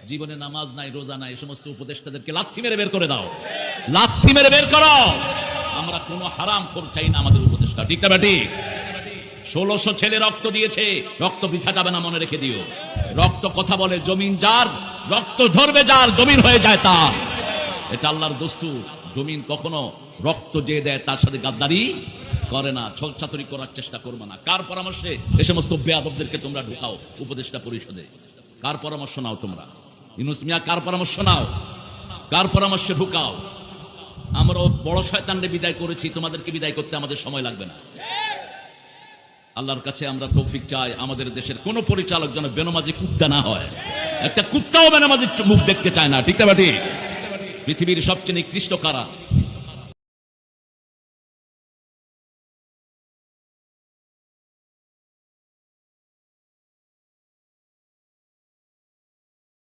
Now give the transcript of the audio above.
জীবনে নামাজ নাই, রোজা নাই, এই সমস্ত উপদেষ্টাদেরকে লাথি মেরে বের করে দাও, লাথি মেরে বের করো। আমরা কোনো হারাম খোর চাই না আমাদের উপদেষ্টা, ঠিক না বেটি? 1600 ছেলে রক্ত দিয়েছে, রক্ত বৃথা যাবে না, মনে রেখে দিও। রক্ত কথা বলে, জমিন যার, রক্ত ঝরবে যার, জমিন হয়ে যায় তার। এটা আল্লাহর দস্তুর। জমিন কখনো রক্ত যে দেয় তার সাথে গাদ্দারি করে না, ছলচাতুরি করার চেষ্টা করবে না। কার পরামর্শে এ সমস্ত বেয়াদবদেরকে তোমরা ঢুকাও উপদেষ্টা পরিষদে? কার পরামর্শ নাও তোমরা? ইউনূস মিয়া কার পরামর্শ নাও? কার পরামর্শে ঢুকাও? আমরাও বড় শয়তানরে বিদায় করেছি, তোমাদেরকে বিদায় করতে আমাদের সময় লাগবে না। আল্লাহর কাছে আমরা তৌফিক চাই, আমাদের দেশের কোন পরিচালক যেন বেনামাজি কুত্তা না হয়। একটা কুত্তাও বেনামাজির মুখ দেখতে চায় না, ঠিক না বেটি? পৃথিবীর সবচেয়ে নিকৃষ্ট কারা?